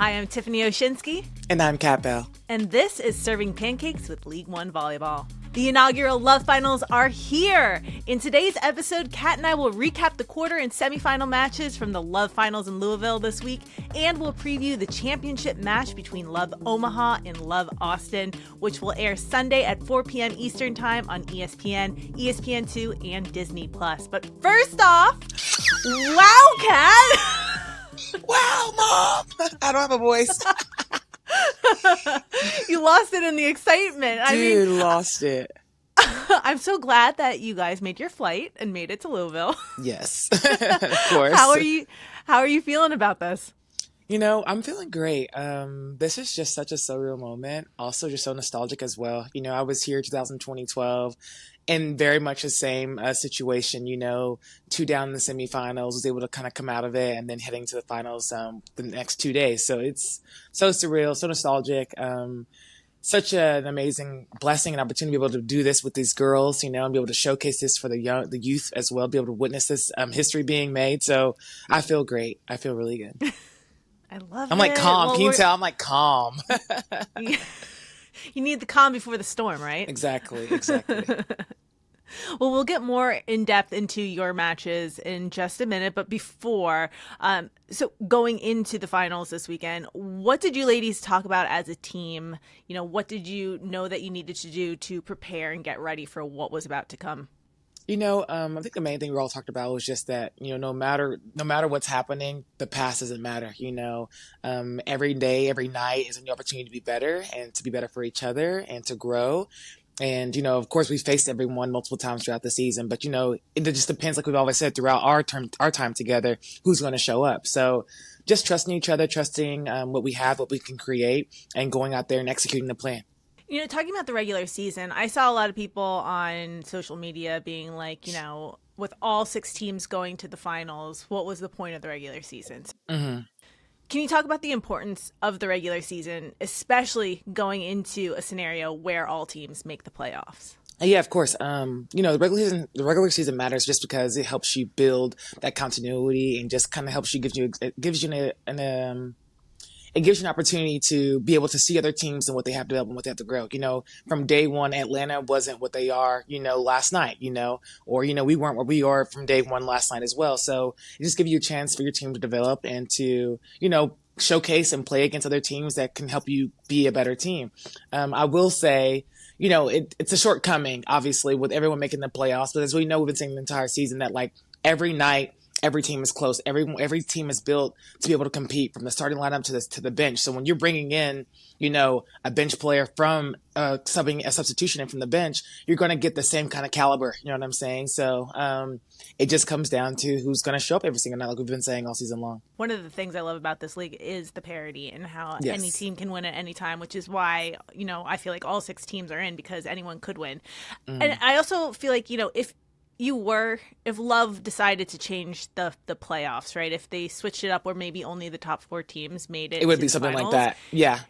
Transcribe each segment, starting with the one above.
Hi, I'm Tiffany Oshinsky. And I'm Khat Bell. And this is Serving Pancakes with League One Volleyball. The inaugural Love Finals are here. In today's episode, Khat and I will recap the quarter and semifinal matches from the Love Finals in Louisville this week, and we'll preview the championship match between Love Omaha and Love Austin, which will air Sunday at 4 p.m. Eastern Time on ESPN, ESPN2, and Disney+. But first off, wow, Khat! Wow, Mom! I don't have a voice. You lost it in the excitement. Lost it. I'm so glad that you guys made your flight and made it to Louisville. Yes, of course. How are you feeling about this? I'm feeling great. This is just such a surreal moment. Also, just so nostalgic as well. I was here 2012 in very much the same situation, 2 down in the semifinals, was able to kind of come out of it and then heading to the finals the next 2 days. So it's so surreal, so nostalgic. Such an amazing blessing and opportunity to be able to do this with these girls, and be able to showcase this for the youth as well, be able to witness this history being made. So I feel great. I feel really good. I love it. I'm like calm. Well, can you tell? I'm like calm. You need the calm before the storm, right? Exactly. Well, we'll get more in depth into your matches in just a minute. But before, so going into the finals this weekend, what did you ladies talk about as a team? What did you know that you needed to do to prepare and get ready for what was about to come? I think the main thing we all talked about was just that, no matter what's happening, the past doesn't matter. Every day, every night is a new opportunity to be better and to be better for each other and to grow. And, of course, we've faced everyone multiple times throughout the season. But, it just depends, like we've always said, throughout our time together, who's going to show up. So just trusting each other, trusting what we have, what we can create, and going out there and executing the plan. Talking about the regular season, I saw a lot of people on social media being like, with all 6 teams going to the finals, what was the point of the regular season? Mm-hmm. Can you talk about the importance of the regular season, especially going into a scenario where all teams make the playoffs? Yeah, of course. The regular season matters just because it helps you build that continuity and just kind of helps you, it gives you an opportunity to be able to see other teams and what they have developed and what they have to grow. From day one, Atlanta wasn't what they are, last night, or, we weren't where we are from day one last night as well. So it just gives you a chance for your team to develop and to, showcase and play against other teams that can help you be a better team. I will say, it's a shortcoming, obviously, with everyone making the playoffs. But as we know, we've been saying the entire season that, like, every night, every team is close. Every team is built to be able to compete from the starting lineup to the bench. So when you're bringing in, a bench player from a substitution in from the bench, you're going to get the same kind of caliber. You know what I'm saying? So it just comes down to who's going to show up every single night, like we've been saying all season long. One of the things I love about this league is the parity and how any team can win at any time, which is why, I feel like all 6 teams are in because anyone could win. And I also feel like, if Love decided to change the playoffs, right? If they switched it up where maybe only the top 4 teams made it, it would be something finals, like that. Yeah.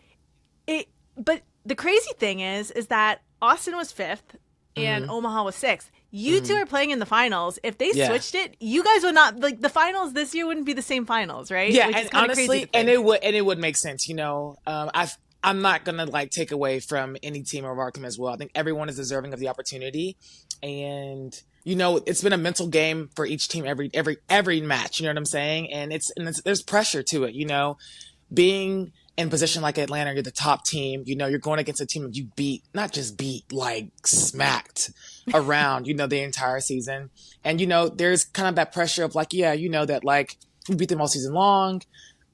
But the crazy thing is that Austin was 5th and Omaha was 6th. You two are playing in the finals. If they switched it, you guys would not, like, the finals this year wouldn't be the same finals, right? Yeah, and honestly, it would make sense. I'm not gonna take away from any team or our team as well. I think everyone is deserving of the opportunity, and it's been a mental game for each team every match. You know what I'm saying? And there's pressure to it. Being in position like Atlanta, you're the top team. You're going against a team that you beat, not just beat, like smacked around. The entire season, and there's kind of that pressure of that we beat them all season long.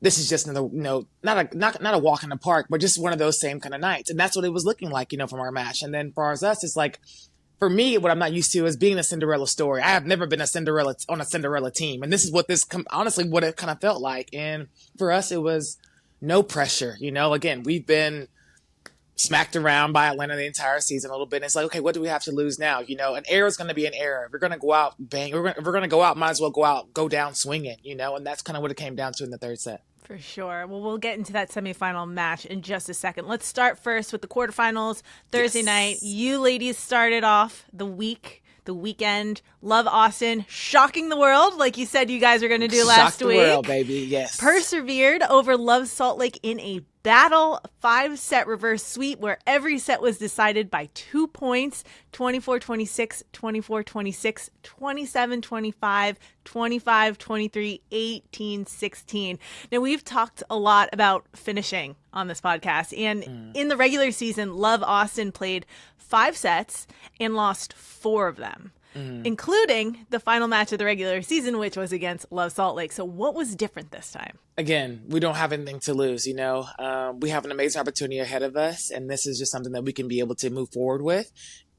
This is just another, not a walk in the park, but just one of those same kind of nights. And that's what it was looking like, from our match. And then for us, it's like, for me, what I'm not used to is being a Cinderella story. I have never been on a Cinderella team. And this is what what it kind of felt like. And for us, it was no pressure. Again, we've been smacked around by Atlanta the entire season a little bit. And it's like, okay, what do we have to lose now? An error is going to be an error. If we're going to go out, bang. If we're going to go out, might as well go down swinging, and that's kind of what it came down to in the third set. For sure. Well, we'll get into that semifinal match in just a second. Let's start first with the quarterfinals. Thursday night, you ladies started off the the weekend. Love Austin, shocking the world like you said you guys were going to do last Shock the week. world, baby, yes. Persevered over Love Salt Lake in a battle 5-set reverse sweep where every set was decided by 2 points, 24-26, 24-26, 27-25, 25-23, 18-16. Now, we've talked a lot about finishing on this podcast, and in the regular season, Love Austin played 5 sets and lost 4 of them, including the final match of the regular season, which was against Love Salt Lake. So what was different this time? Again, we don't have anything to lose, you know. We have an amazing opportunity ahead of us, and this is just something that we can be able to move forward with.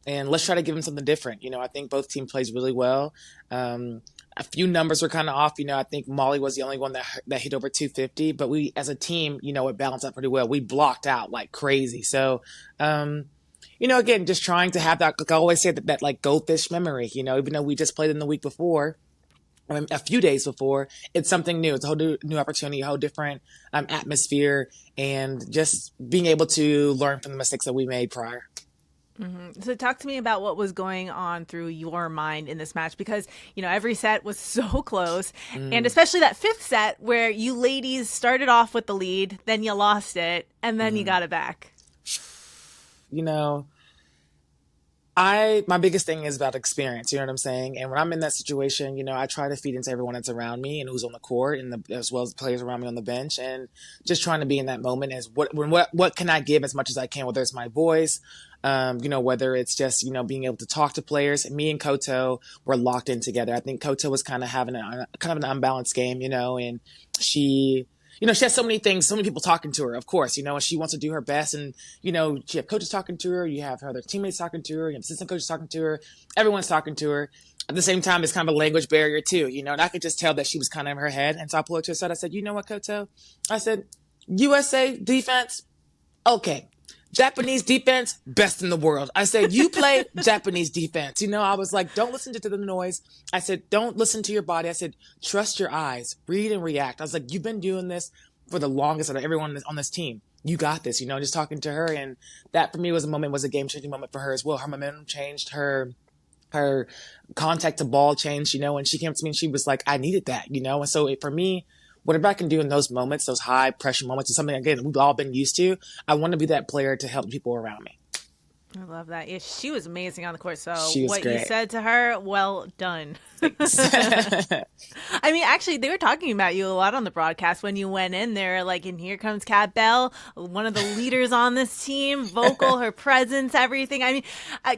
And let's try to give them something different. You know, I think both teams plays really well. A few numbers were kind of off. You know, I think Molly was the only one that hit over 250, but we as a team, you know, it balanced out pretty well. We blocked out like crazy. So, you know, again, just trying to have that, like I always say, that like goldfish memory, you know, even though we just played in the week before, I mean, a few days before, it's something new. It's a whole new opportunity, a whole different atmosphere, and just being able to learn from the mistakes that we made prior. Mm-hmm. So talk to me about what was going on through your mind in this match, because, you know, every set was so close, and especially that 5th set where you ladies started off with the lead, then you lost it, and then you got it back. You know, my biggest thing is about experience, you know what I'm saying? And when I'm in that situation, you know, I try to feed into everyone that's around me and who's on the court, and as well as the players around me on the bench, and just trying to be in that moment as what can I give as much as I can, whether it's my voice, you know, whether it's just, you know, being able to talk to players. And me and Koto were locked in together. I think Koto was kind of having an unbalanced game, you know, and she has so many things, so many people talking to her, of course, you know, and she wants to do her best. And, you know, you have coaches talking to her, you have her other teammates talking to her, you have assistant coaches talking to her, everyone's talking to her. At the same time, it's kind of a language barrier too, you know, and I could just tell that she was kind of in her head. And so I pulled her to the side. I said, you know what, Koto? I said, USA defense, okay. Japanese defense, best in the world. I said, you play Japanese defense. You know, I was like, don't listen to the noise. I said, don't listen to your body. I said, trust your eyes, read and react. I was like, you've been doing this for the longest out of everyone on this team. You got this, you know, just talking to her. And that for me was a game-changing moment for her as well. Her momentum changed, her contact to ball changed, you know, and she came to me and she was like, I needed that, you know. And so for me, whatever I can do in those moments, those high pressure moments, is something, again, we've all been used to. I want to be that player to help people around me. I love that. Yeah, she was amazing on the court. So what you said to her, well done. I mean, actually, they were talking about you a lot on the broadcast when you went in there. Like, and here comes Khat Bell, one of the leaders on this team, vocal, her presence, everything. I mean,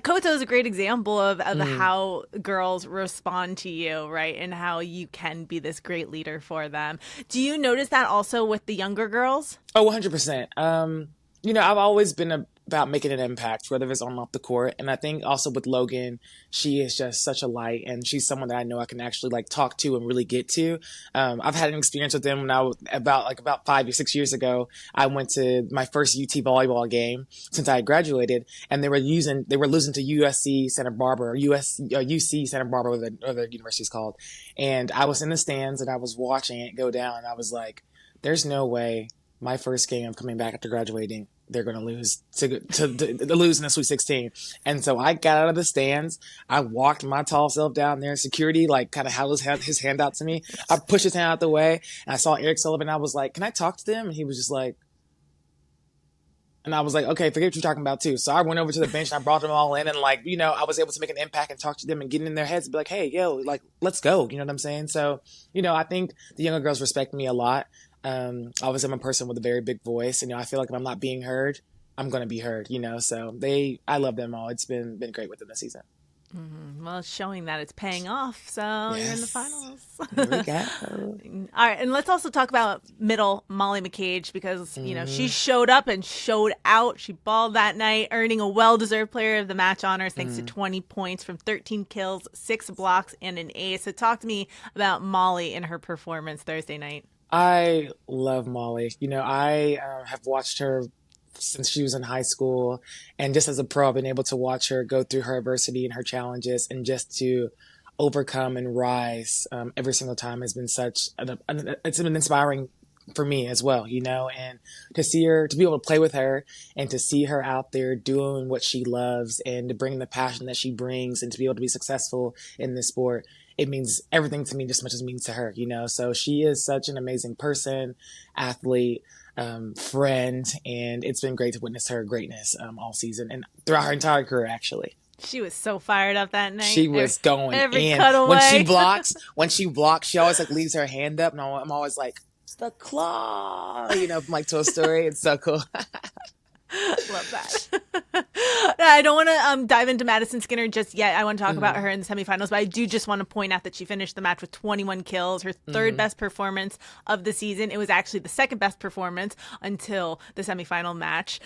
Koto is a great example of how girls respond to you, right? And how you can be this great leader for them. Do you notice that also with the younger girls? Oh, 100%. You know, I've always been about making an impact, whether it's on and off the court. And I think also with Logan, she is just such a light, and she's someone that I know I can actually like talk to and really get to. I've had an experience with them when I was about 5 or 6 years ago. I went to my first UT volleyball game since I had graduated, and they were losing to USC Santa Barbara, or UC Santa Barbara, or the university is called. And I was in the stands and I was watching it go down, and I was like, there's no way my first game of coming back after graduating, they're going to lose to lose in the Sweet 16. And so I got out of the stands. I walked my tall self down there. Security like kind of held his hand out to me. I pushed his hand out the way, and I saw Eric Sullivan. I was like, can I talk to them? And he was just like, and I was like, okay, forget what you're talking about too. So I went over to the bench and I brought them all in, and like, you know, I was able to make an impact and talk to them and get in their heads and be like, hey, yo, like, let's go. You know what I'm saying? So, you know, I think the younger girls respect me a lot. Obviously I'm a person with a very big voice, and, you know, I feel like if I'm not being heard, I'm going to be heard, you know, so I love them all. It's been great with them this season. Mm-hmm. Well, it's showing that it's paying off. So yes. You're in the finals. There we go. All right. And let's also talk about middle Molly McCage, because, you know, she showed up and showed out. She balled that night, earning a well-deserved player of the match honors thanks to 20 points from 13 kills, 6 blocks, and an ace. So talk to me about Molly and her performance Thursday night. I love Molly. You know, I have watched her since she was in high school, and just as a pro, I've been able to watch her go through her adversity and her challenges, and just to overcome and rise every single time has been it's an inspiring for me as well, and to see her, to be able to play with her and to see her out there doing what she loves and to bring the passion that she brings and to be able to be successful in this sport, it means everything to me just as much as it means to her, So she is such an amazing person, athlete, friend, and it's been great to witness her greatness all season and throughout her entire career, actually. She was so fired up that night. She was going every in. Cutaway. When she blocks, she always leaves her hand up, and I'm always like, the claw, from Toy Story. It's so cool. Love that. I don't want to dive into Madison Skinner just yet. I want to talk about her in the semifinals, but I do just want to point out that she finished the match with 21 kills, her third best performance of the season. It was actually the second best performance until the semifinal match.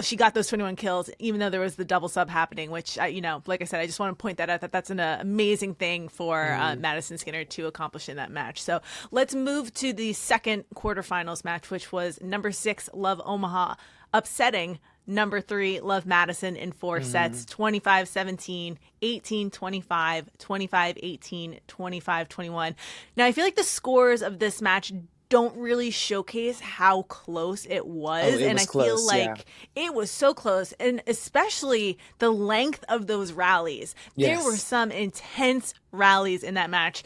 She got those 21 kills, even though there was the double sub happening, which, like I said, I just want to point that out, that's an amazing thing for Madison Skinner to accomplish in that match. So let's move to the second quarterfinals match, which was number 6, Love Omaha, upsetting number 3, Love Madison in 4 sets, 25-17, 18-25, 25-18, 25-21. Now, I feel like the scores of this match don't really showcase how close it was. I feel like it was so close, and especially the length of those rallies. Yes. There were some intense rallies in that match.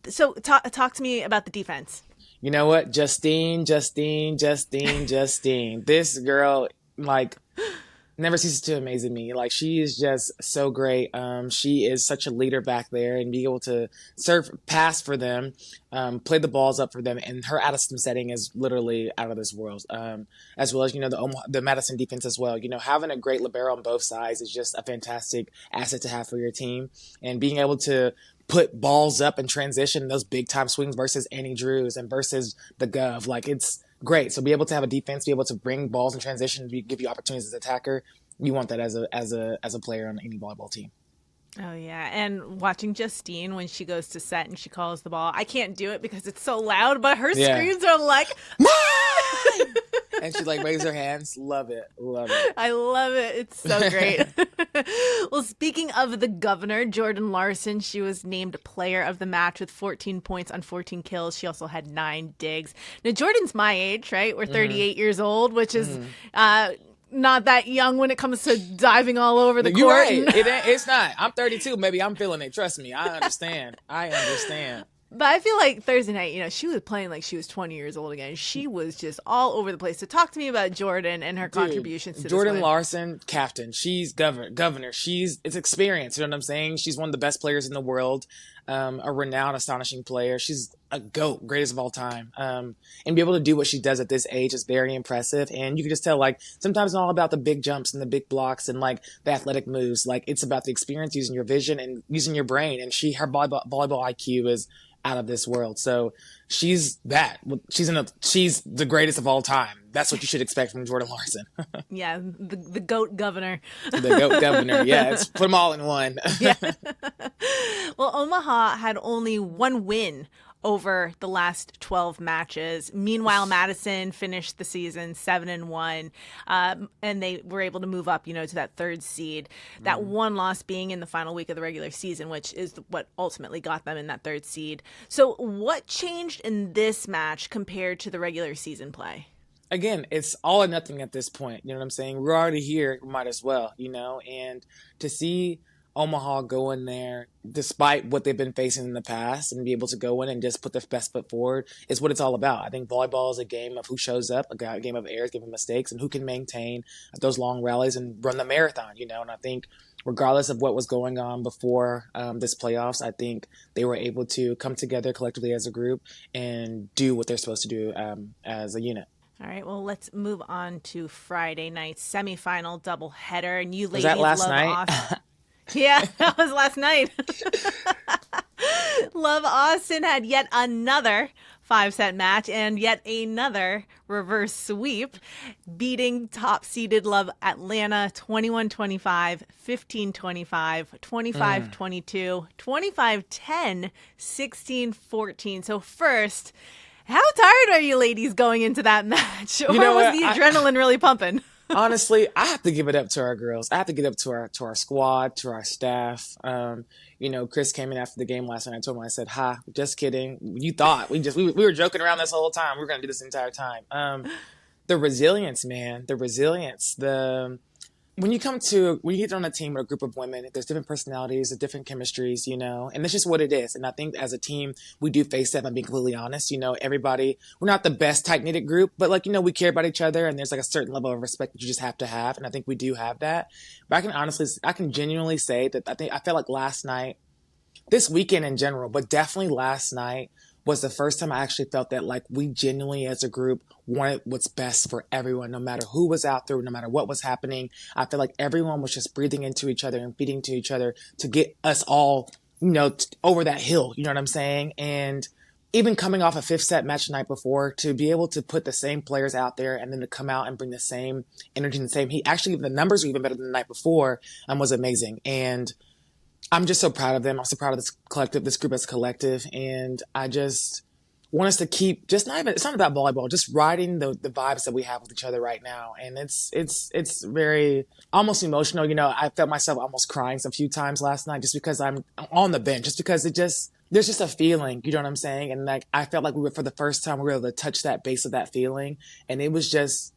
So talk to me about the defense. You know what? Justine. This girl, never ceases to amaze me. She is just so great. She is such a leader back there, and be able to pass for them, play the balls up for them, and her out of system setting is literally out of this world. As well as the Madison defense as well. Having a great libero on both sides is just a fantastic asset to have for your team, and being able to put balls up and transition those big time swings versus Annie Drews and versus the Gov. It's great. So be able to have a defense, be able to bring balls in transition, give you opportunities as an attacker. You want that as a player on any volleyball team. Oh, yeah. And watching Justine when she goes to set and she calls the ball, I can't do it because it's so loud, but her screams are like, mine! And she raises her hands. Love it. I love it. It's so great. Well, speaking of the governor, Jordan Larson, she was named player of the match with 14 points on 14 kills. She also had 9 digs. Now, Jordan's my age, right? We're 38 years old, which is not that young when it comes to diving all over the court. You're right. It's not. I'm 32. Maybe I'm feeling it. Trust me. I understand. But I feel like Thursday night, she was playing like she was 20 years old again. She was just all over the place. So talk to me about Jordan and her contributions to Jordan this win. Larson, captain. She's governor. It's experience. You know what I'm saying? She's one of the best players in the world. A renowned, astonishing player. She's a GOAT, greatest of all time. And be able to do what she does at this age is very impressive. And you can just tell, sometimes it's all about the big jumps and the big blocks and the athletic moves. It's about the experience, using your vision and using your brain. And her volleyball IQ is out of this world. So she's that. She's the greatest of all time. That's what you should expect from Jordan Larson. Yeah, the GOAT governor. The GOAT governor. Yeah, put them all in one. Yeah. Well, Omaha had only one win over the last 12 matches. Meanwhile, Madison finished the season 7-1, and they were able to move up, to that third seed. That one loss being in the final week of the regular season, which is what ultimately got them in that third seed. So what changed in this match compared to the regular season play? Again, it's all or nothing at this point. You know what I'm saying? We're already here. We might as well, and to see Omaha go in there despite what they've been facing in the past and be able to go in and just put their best foot forward is what it's all about. I think volleyball is a game of who shows up, a game of errors, game of mistakes, and who can maintain those long rallies and run the marathon, and I think regardless of what was going on before this playoffs, I think they were able to come together collectively as a group and do what they're supposed to do as a unit. All right, well, let's move on to Friday night's semifinal doubleheader. And you ladies was that last love night? Yeah, that was last night. Love Austin had yet another 5-set match and yet another reverse sweep, beating top-seeded Love Atlanta 21-25, 15-25, 25-22, 25-10, 16-14. So first, how tired are you ladies going into that match? Or was the adrenaline really pumping? Honestly, I have to give it up to our girls. I have to give it up to our squad, to our staff. Chris came in after the game last night. I told him, I said, "Ha, just kidding. You thought we were joking around this whole time. We were going to do this the entire time." The resilience, man. The resilience. When you get on a team with a group of women, there's different personalities, there's different chemistries, and that's just what it is. And I think as a team, we do face that, if I'm being completely honest. Everybody, we're not the best tight-knitted group, but we care about each other, and there's a certain level of respect that you just have to have. And I think we do have that. But I can genuinely say that I felt like last night, this weekend in general, but definitely last night, was the first time I actually felt that we genuinely as a group wanted what's best for everyone, no matter who was out there, no matter what was happening. I feel like everyone was just breathing into each other and feeding to each other to get us all, over that hill, you know what I'm saying? And even coming off a fifth set match the night before, to be able to put the same players out there and then to come out and bring the same energy and the same heat. Actually, the numbers were even better than the night before, was amazing. And I'm just so proud of them. I'm so proud of this group as a collective. And I just want us to keep it's not about volleyball, just riding the vibes that we have with each other right now. And it's very almost emotional. I felt myself almost crying a few times last night just because I'm on the bench, just because there's just a feeling, you know what I'm saying? And I felt like for the first time, we were able to touch that base of that feeling. And it was just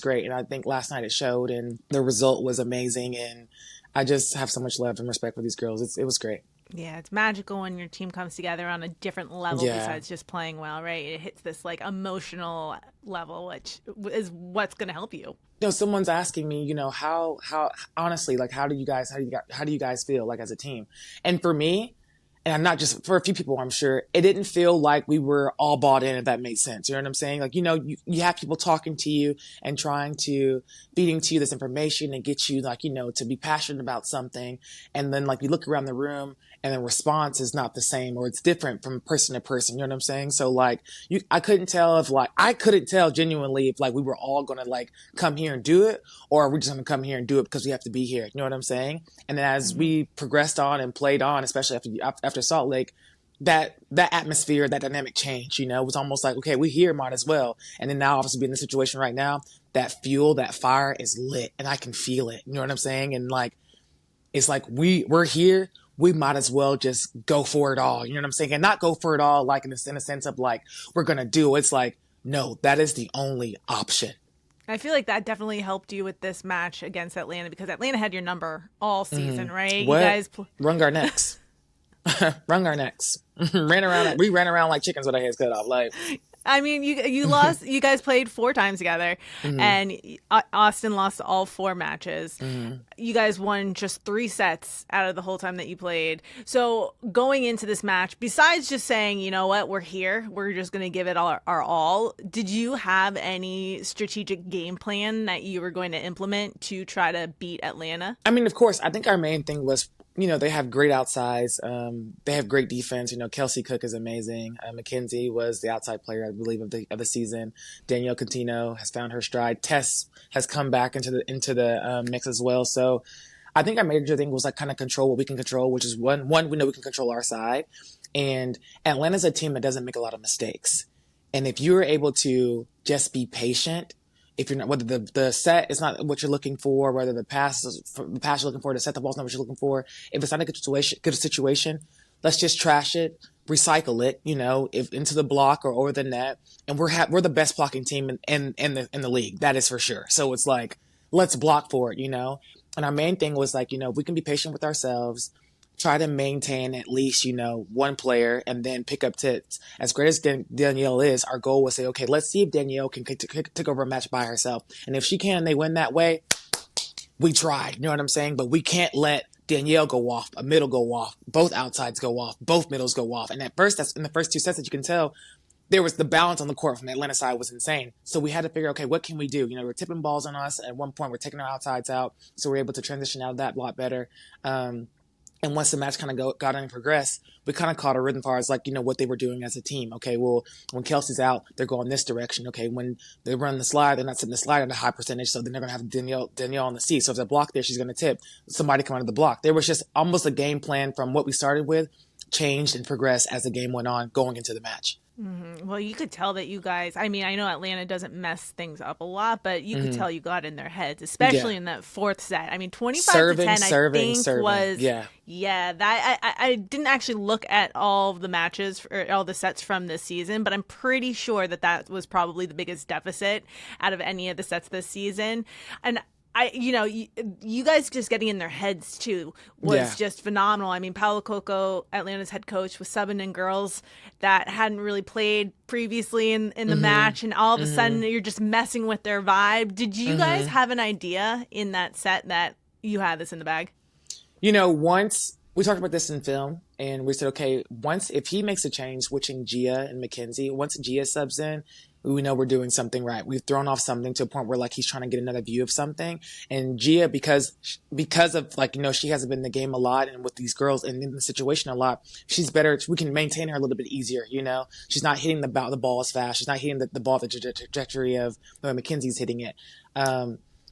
great. And I think last night it showed, and the result was amazing. And I just have so much love and respect for these girls. It was great. Yeah, it's magical when your team comes together on a different level besides just playing well, right? It hits this emotional level, which is what's going to help you. Someone's asking me, how honestly, how do you guys feel as a team? And for me, and I'm not just for a few people, I'm sure it didn't feel like we were all bought in, if that made sense. You know what I'm saying? You have people talking to you and feeding to you this information and get you to be passionate about something. And then you look around the room and the response is not the same, or it's different from person to person. You know what I'm saying? So I couldn't tell genuinely if we were all going to come here and do it, or are we just going to come here and do it because we have to be here? You know what I'm saying? And then as we progressed on and played on, especially after Salt Lake, that atmosphere, that dynamic change, it was almost okay, we here, might as well. And then now obviously being in the situation right now, that fuel, that fire is lit and I can feel it. You know what I'm saying? And it's we're here. We might as well just go for it all. You know what I'm saying? And not go for it all in a sense of we're going to do it. It's no, that is the only option. I feel like that definitely helped you with this match against Atlanta, because Atlanta had your number all season, right? What? You guys wrung our necks. Wrung our necks. ran around like chickens with our heads cut off. I mean, you lost. You guys played 4 times together, and Austin lost all 4 matches. You guys won just 3 sets out of the whole time that you played. So going into this match, besides just saying, you know what, we're here, we're just going to give it our all, did you have any strategic game plan that you were going to implement to try to beat Atlanta? I mean, of course, I think our main thing was, they have great outsides. They have great defense. Kelsey Cook is amazing. Mackenzie was the outside player, I believe, of the season. Danielle Contino has found her stride. Tess has come back into the mix as well. So I think our major thing was kind of control what we can control, which is one, we know we can control our side. And Atlanta's a team that doesn't make a lot of mistakes. And if you're able to just be patient, if you're not, whether the set is not what you're looking for, whether the pass you're looking for, the set the ball's not what you're looking for, if it's not a good situation, let's just trash it, recycle it, if into the block or over the net, and we're the best blocking team in the league. That is for sure. So it's let's block for it, And our main thing was we can be patient with ourselves, try to maintain at least, one player, and then pick up tits. As great as Danielle is, our goal was say, okay, let's see if Danielle can take over a match by herself. And if she can and they win that way, we tried. You know what I'm saying? But we can't let Danielle go off, a middle go off, both outsides go off, both middles go off. And that's in the first 2 sets that you can tell, there was the balance on the court from the Atlanta side was insane. So we had to figure, okay, what can we do? We're tipping balls on us. At one point, we're taking our outsides out. So we're able to transition out of that a lot better. And once the match kind of got on and progressed, we kind of caught a rhythm as far as what they were doing as a team. Okay, well, when Kelsey's out, they're going this direction. Okay, when they run the slide, they're not setting the slide at a high percentage, so then they're going to have Danielle on the C. So if there's a block there, she's going to tip. Somebody come out of the block. There was just almost a game plan from what we started with, changed and progressed as the game went on going into the match. Well, you could tell that you guys, I mean, I know Atlanta doesn't mess things up a lot, but you could tell you got in their heads, especially in that fourth set. I mean, 25 to 10, I think was, that I didn't actually look at all the matches or all the sets from this season, but I'm pretty sure that was probably the biggest deficit out of any of the sets this season. And you guys just getting in their heads too was just phenomenal. I mean, Paulo Coco, Atlanta's head coach, was subbing in girls that hadn't really played previously in the match, and all of a sudden you're just messing with their vibe. Did you guys have an idea in that set that you had this in the bag? Once we talked about this in film, and we said, okay, if he makes a change, switching Gia and Mackenzie, once Gia subs in, we know we're doing something right. We've thrown off something to a point where he's trying to get another view of something. And Gia, because of she hasn't been in the game a lot and with these girls and in the situation a lot, she's better. We can maintain her a little bit easier. She's not hitting the ball as fast. She's not hitting the ball the trajectory of Mackenzie's hitting it.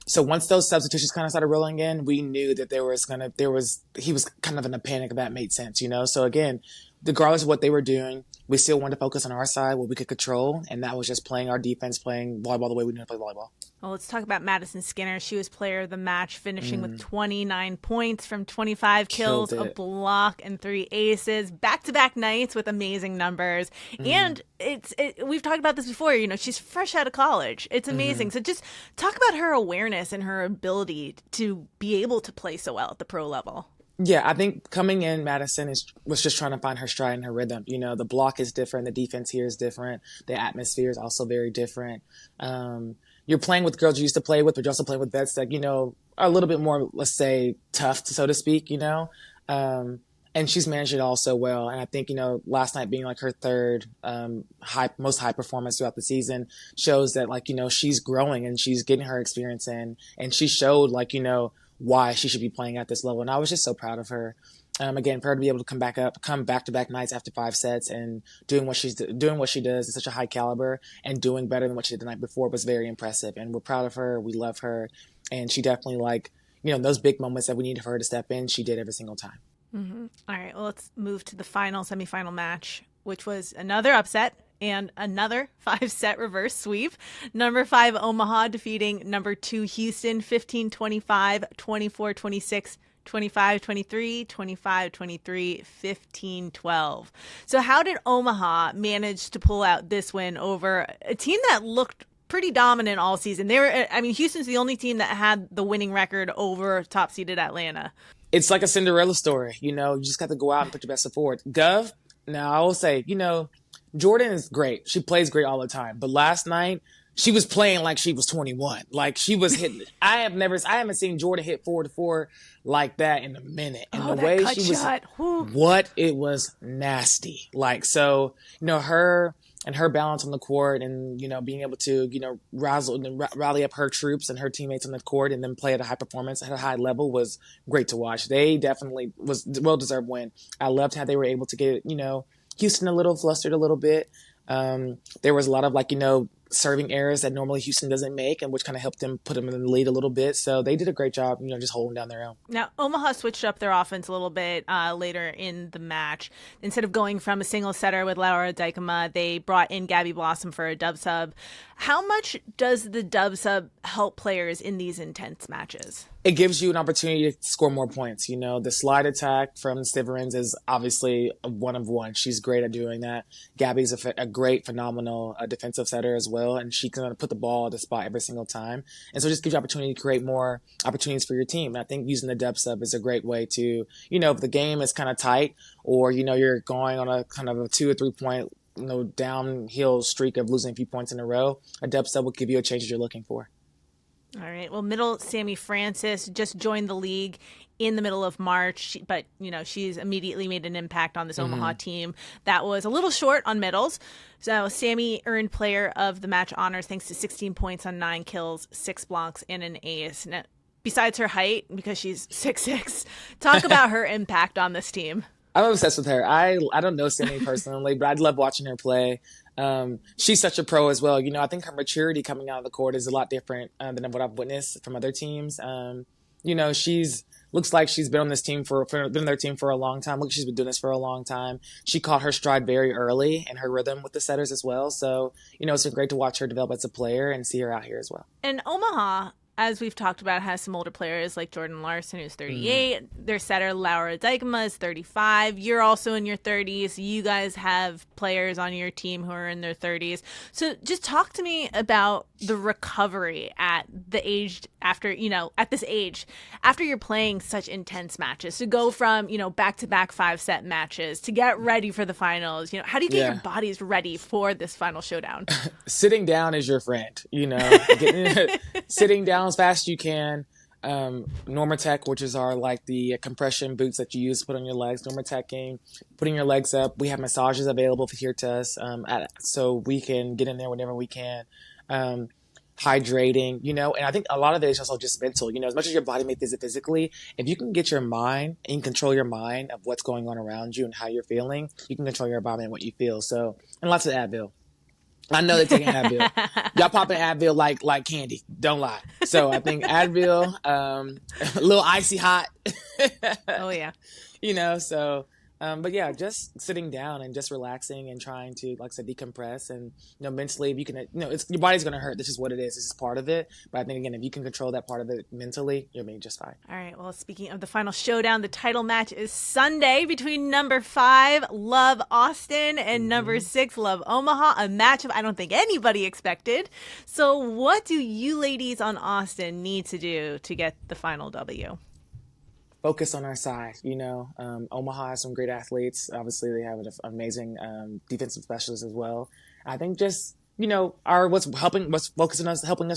So once those substitutions kind of started rolling in, we knew that he was kind of in a panic. That made sense, So again, regardless of what they were doing, we still wanted to focus on our side, what we could control, and that was just playing our defense, playing volleyball the way we knew to play volleyball. Well, let's talk about Madison Skinner. She was player of the match, finishing with 29 points from 25 kills, a block, and 3 aces. Back-to-back nights with amazing numbers. And we've talked about this before. She's fresh out of college. It's amazing. So just talk about her awareness and her ability to be able to play so well at the pro level. Yeah, I think coming in, Madison was just trying to find her stride and her rhythm. The block is different. The defense here is different. The atmosphere is also very different. You're playing with girls you used to play with, but you're also playing with vets that, are a little bit more, let's say, tough, so to speak, And she's managed it all so well. And I think, last night being her third most high performance throughout the season shows that, she's growing and she's getting her experience in. And she showed, why she should be playing at this level. And I was just so proud of her. Again, for her to be able to come back-to-back nights after 5 sets and doing what she does at such a high caliber and doing better than what she did the night before was very impressive. And we're proud of her. We love her. And she definitely those big moments that we needed for her to step in, she did every single time. All right, well, let's move to the semifinal match, which was another upset and another 5-set reverse sweep. Number 5 Omaha defeating number 2 Houston 15-25, 24-26, 25-23, 25-23, 15-12. So how did Omaha manage to pull out this win over a team that looked pretty dominant all season? Houston's the only team that had the winning record over top-seeded Atlanta. It's like a Cinderella story. You just got to go out and put your best foot forward. Gov, now I will say, Jordan is great. She plays great all the time. But last night, she was playing like she was 21. She was hitting. I haven't seen Jordan hit 4-4 like that in a minute. And the way she was, it was nasty. Her and her balance on the court and, being able to, rally up her troops and her teammates on the court and then play at a high performance at a high level was great to watch. They definitely was well-deserved win. I loved how they were able to get, Houston a little flustered a little bit. There was a lot of serving errors that normally Houston doesn't make, and which kind of helped them put them in the lead a little bit. So they did a great job, just holding down their own. Now, Omaha switched up their offense a little bit later in the match. Instead of going from a single setter with Laura Deike, they brought in Gabby Blossom for a dub sub. How much does the dub sub help players in these intense matches? It gives you an opportunity to score more points. The slide attack from Stiverins is obviously a one of one. She's great at doing that. Gabby's a great, phenomenal defensive setter as well, and she can put the ball at the spot every single time. And so it just gives you opportunity to create more opportunities for your team. And I think using the dub sub is a great way to, if the game is kind of tight or, you're going on a kind of a 2 or 3 point downhill streak of losing a few points in a row, a dub sub will give you a change that you're looking for. All right. Well, middle Sammy Francis just joined the league in the middle of March, but, she's immediately made an impact on this Omaha team that was a little short on middles. So Sammy earned player of the match honors thanks to 16 points on 9 kills, 6 blocks, and an ace. Now, besides her height, because she's 6'6", talk about her impact on this team. I'm obsessed with her. I don't know Sammy personally, but I love watching her play. She's such a pro as well. I think her maturity coming out of the court is a lot different than what I've witnessed from other teams. She's looks like she's been on this team been on their team for a long time. She's been doing this for a long time. She caught her stride very early in her rhythm with the setters as well. So, it's been great to watch her develop as a player and see her out here as well. And Omaha, as we've talked about, has some older players like Jordan Larson, who's 38. Their setter, Laura Deike, is 35. You're also in your 30s. You guys have players on your team who are in their 30s. So just talk to me about the recovery at the age after, at this age, after you're playing such intense matches, to go from, back-to-back 5-set matches to get ready for the finals. How do you get your bodies ready for this final showdown? Sitting down is your friend, sitting down as fast as you can. Normatec, which is our the compression boots that you use to put on your legs, Normatecing, putting your legs up. We have massages available here to us, so we can get in there whenever we can. Hydrating, and I think a lot of it is also just mental, as much as your body may physically, if you can get your mind and control your mind of what's going on around you and how you're feeling, you can control your body and what you feel. So, and lots of Advil. I know they're taking Advil. Y'all popping Advil like candy. Don't lie. So I think Advil, a little icy hot. Oh yeah. But yeah, just sitting down and just relaxing and trying to, like I said, decompress and, mentally, if you can, your body's going to hurt. This is what it is. This is part of it. But I think, again, if you can control that part of it mentally, you'll be just fine. All right. Well, speaking of the final showdown, the title match is Sunday between number 5, Love Austin, and number 6, Love Omaha, a matchup I don't think anybody expected. So what do you ladies on Austin need to do to get the final W? Focus on our side. Omaha has some great athletes. Obviously, they have an amazing defensive specialist as well. I think just, what's helping us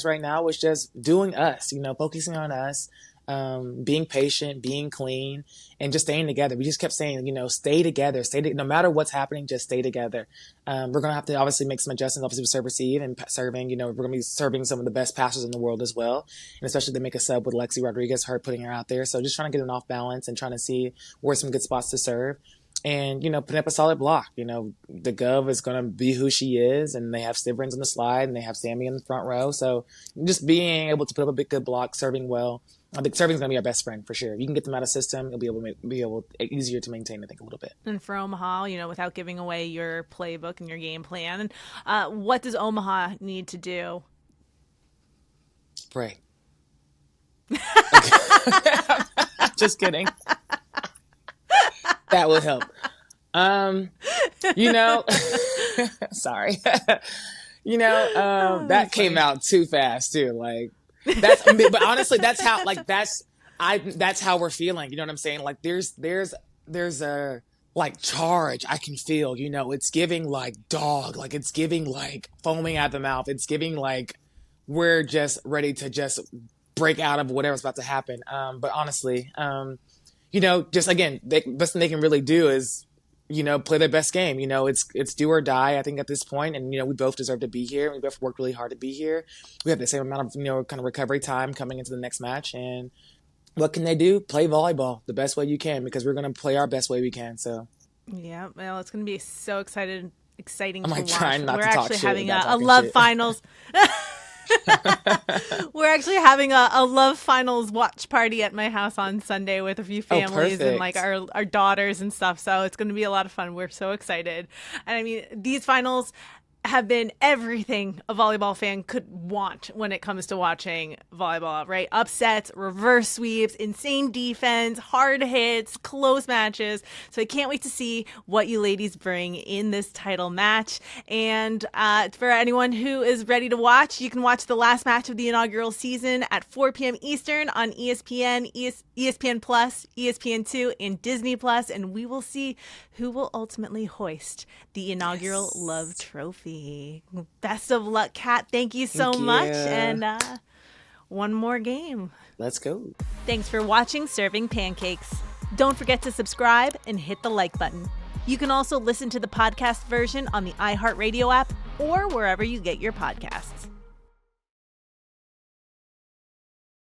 right now is just doing us, focusing on us, being patient, being clean, and just staying together. We just kept saying, stay together, no matter what's happening, just stay together. We're going to have to obviously make some adjustments, obviously with serve receive and serving. We're going to be serving some of the best passers in the world as well. And especially to make a sub with Lexi Rodriguez, her putting her out there. So just trying to get an off balance and trying to see where some good spots to serve. And, putting up a solid block. The Gov is going to be who she is, and they have Stivrins on the slide, and they have Sammy in the front row. So just being able to put up a big, good block, serving well. I think serving is going to be our best friend for sure. If you can get them out of system, it'll be easier to maintain, I think, a little bit. And for Omaha, without giving away your playbook and your game plan, what does Omaha need to do? Pray. Just kidding. That would help. Sorry. That came out too fast too. But honestly, that's how we're feeling. You know what I'm saying? There's a charge I can feel. It's giving dog. It's giving foaming at the mouth. It's giving we're just ready to just break out of whatever's about to happen. But honestly, just again, the best thing they can really do is, play their best game. It's do or die, I think, at this point. And, we both deserve to be here. We both worked really hard to be here. We have the same amount of, kind of recovery time coming into the next match. And what can they do? Play volleyball the best way you can, because we're going to play our best way we can. So, yeah, well, it's going to be so exciting I'm to watch. Trying not We're to talk actually shit having about a talking love shit. finals. We're actually having a love finals watch party at my house on Sunday with a few families and our daughters and stuff. So it's going to be a lot of fun. We're so excited. And I mean, these finals have been everything a volleyball fan could want when it comes to watching volleyball, right? Upsets, reverse sweeps, insane defense, hard hits, close matches. So I can't wait to see what you ladies bring in this title match. And for anyone who is ready to watch, you can watch the last match of the inaugural season at 4 p.m. Eastern on ESPN, ESPN Plus, ESPN2, and Disney Plus, and we will see who will ultimately hoist the inaugural Love Trophy. Best of luck, Khat. Thank you so much. And one more game. Let's go. Thanks for watching Serving Pancakes. Don't forget to subscribe and hit the like button. You can also listen to the podcast version on the iHeartRadio app or wherever you get your podcasts.